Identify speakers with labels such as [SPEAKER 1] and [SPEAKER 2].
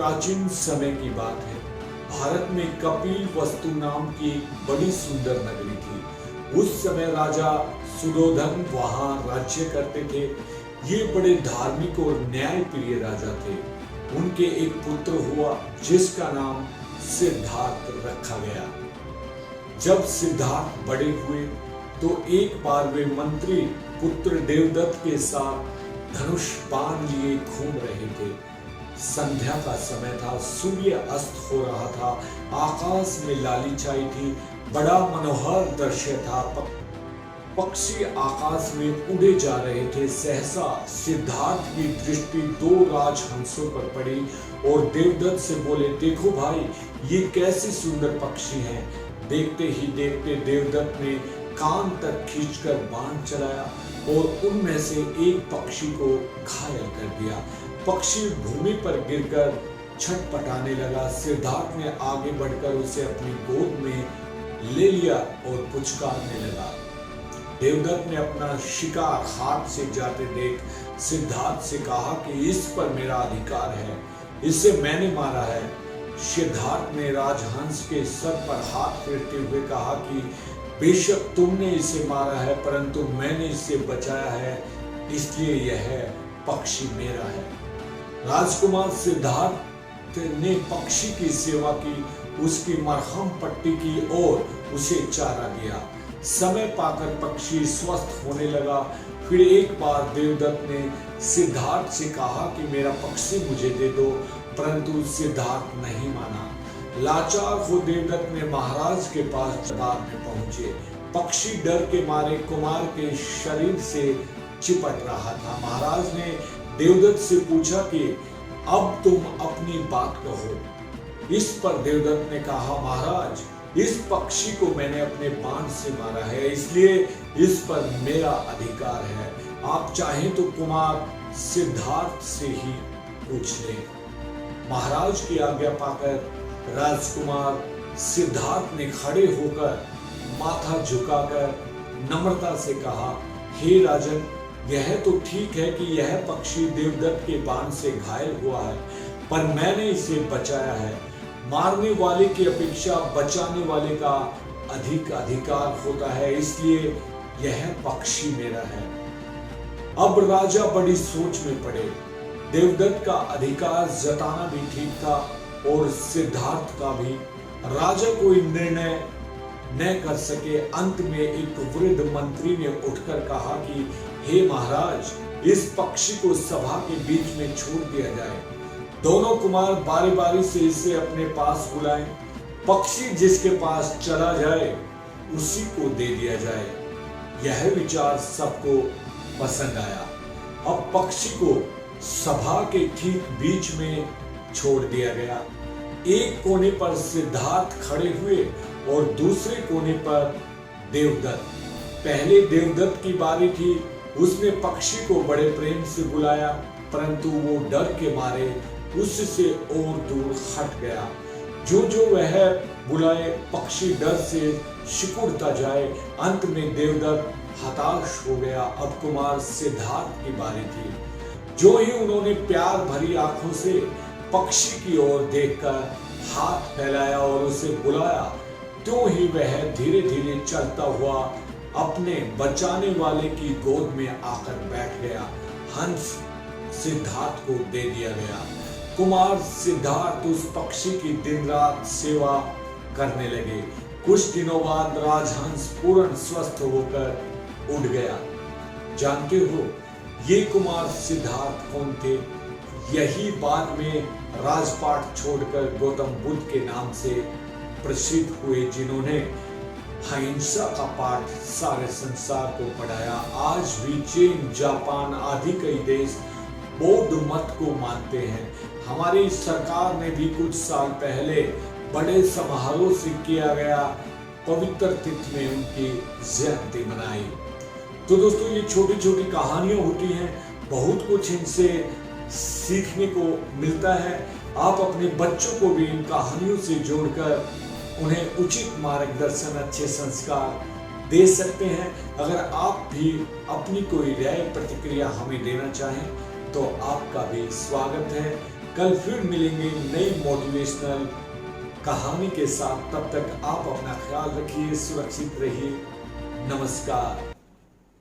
[SPEAKER 1] प्राचीन समय की बात है। भारत में कपिल वस्तु नाम की एक बड़ी सुंदर नगरी थी। उस समय राजा सुधोधन वहां राज्य करते थे। ये बड़े धार्मिक और न्यायप्रिय राजा थे। उनके एक पुत्र हुआ जिसका नाम सिद्धार्थ रखा गया। जब सिद्धार्थ बड़े हुए तो एक बार वे मंत्री पुत्र देवदत्त के साथ धनुष बाण लिए घूम रहे थे। संध्या का समय था, सूर्य अस्त हो रहा था, आकाश में लाली छाई थी, बड़ा मनोहर दृश्य था। पक्षी आकाश में उड़े जा रहे थे। सहसा सिद्धार्थ की दृष्टि दो राजहंसों पर पड़ी और देवदत्त से बोले, देखो भाई, ये कैसे सुंदर पक्षी हैं। देखते ही देखते देवदत्त ने कान तक खींचकर बाण चलाया और उनमें से एक पक्षी को घायल कर दिया। पक्षी भूमि पर गिरकर छटपटाने लगा। सिद्धार्थ ने आगे बढ़कर उसे अपनी गोद में ले लिया और पुचकारने लगा। देवदत्त ने अपना शिकार हाथ से जाते देख सिद्धार्थ से कहा कि इस पर मेरा अधिकार है, इसे मैंने मारा है। सिद्धार्थ ने राजहंस के सर पर हाथ फेरते हुए कहा कि बेशक तुमने इसे मारा है, परंतु मैंने इसे बचाया है, इसलिए यह पक्षी मेरा है। राजकुमार सिद्धार्थ ने पक्षी की सेवा की, उसकी मरहम पट्टी की और उसे चारा दिया। समय पाकर पक्षी स्वस्थ होने लगा। फिर एक बार देवदत्त ने सिद्धार्थ से कहा कि मेरा पक्षी मुझे दे दो, परंतु सिद्धार्थ नहीं माना। लाचार हो देवदत्त ने महाराज के पास दरबार में पहुंचे। पक्षी डर के मारे कुमार के शरीर से चिपट रहा था। महाराज ने देवदत्त से पूछा कि अब तुम अपनी बात कहो। इस पर देवदत्त ने कहा, महाराज, इस पक्षी को मैंने अपने बाण से मारा है, इसलिए इस पर मेरा अधिकार है। आप चाहें तो कुमार सिद्धार्थ से ही पूछ लें। महाराज की आज्ञा पाकर राजकुमार सिद्धार्थ ने खड़े होकर माथा झुकाकर नम्रता से कहा, हे राजन, यह तो ठीक है कि यह पक्षी देवदत्त के बाण से घायल हुआ है, पर मैंने इसे बचाया है। मारने वाले की अपेक्षा बचाने वाले का अधिक अधिकार होता है, इसलिए यह पक्षी मेरा है। अब राजा बड़ी सोच में पड़े। देवदत्त का अधिकार जताना भी ठीक था और सिद्धार्थ का भी। राजा कोई निर्णय न कर सके। अंत में एक वृद्ध मंत्री ने उठकर कहा कि हे महाराज, इस पक्षी को सभा के बीच में छोड़ दिया जाए। दोनों कुमार बारी बारी से इसे अपने पास बुलाएं। पक्षी जिसके पास चला जाए उसी को दे दिया जाए। यह विचार सबको पसंद आया। अब पक्षी को सभा के ठीक बीच में छोड़ दिया गया। एक कोने पर सिद्धार्थ खड़े हुए और दूसरे कोने पर देवदत्त। पहले देवदत्त की बारी थी। उसने पक्षी को बड़े प्रेम से बुलाया, परंतु वो डर के मारे उससे और दूर हट गया। जो जो वह बुलाए, पक्षी डर से सिकुड़ता जाए। अंत में देवदत्त हताश हो गया। अब कुमार सिद्धार्थ की बारी थी। जो ही उन्होंने प्यार भरी आंखों से पक्षी की ओर देखकर हाथ फैलाया और उसे बुलाया, तो ही वह धीरे धीरे चलता हुआ अपने बचाने वाले की गोद में आकर बैठ गया। हंस सिद्धार्थ को दे दिया गया। कुमार सिद्धार्थ उस पक्षी की दिन रात सेवा करने लगे। कुछ दिनों बाद राजहंस पूर्ण स्वस्थ होकर उड़ गया। जानते हो ये कुमार सिद्धार्थ कौन थे? यही बाद में राजपाट छोड़कर गौतम बुद्ध के नाम से प्रसिद्ध हुए, जिन्होंने अहिंसा का पाठ सारे संसार को पढ़ाया। आज भी चीन, जापान आदि कई देश बौद्ध मत को मानते हैं। हमारी सरकार ने भी कुछ साल पहले बड़े समारोह से किया गया पवित्र तिथि में उनकी जयंती मनाई। तो दोस्तों, ये छोटी छोटी कहानियां होती हैं, बहुत कुछ इनसे सीखने को मिलता है। आप अपने बच्चों को भी इन कहानियों से जोड़कर उन्हें उचित मार्गदर्शन, अच्छे संस्कार दे सकते हैं। अगर आप भी अपनी कोई राय प्रतिक्रिया हमें देना चाहें तो आपका भी स्वागत है। कल फिर मिलेंगे नई मोटिवेशनल कहानी के साथ। तब तक आप अपना ख्याल रखिए, सुरक्षित रहिए। नमस्कार।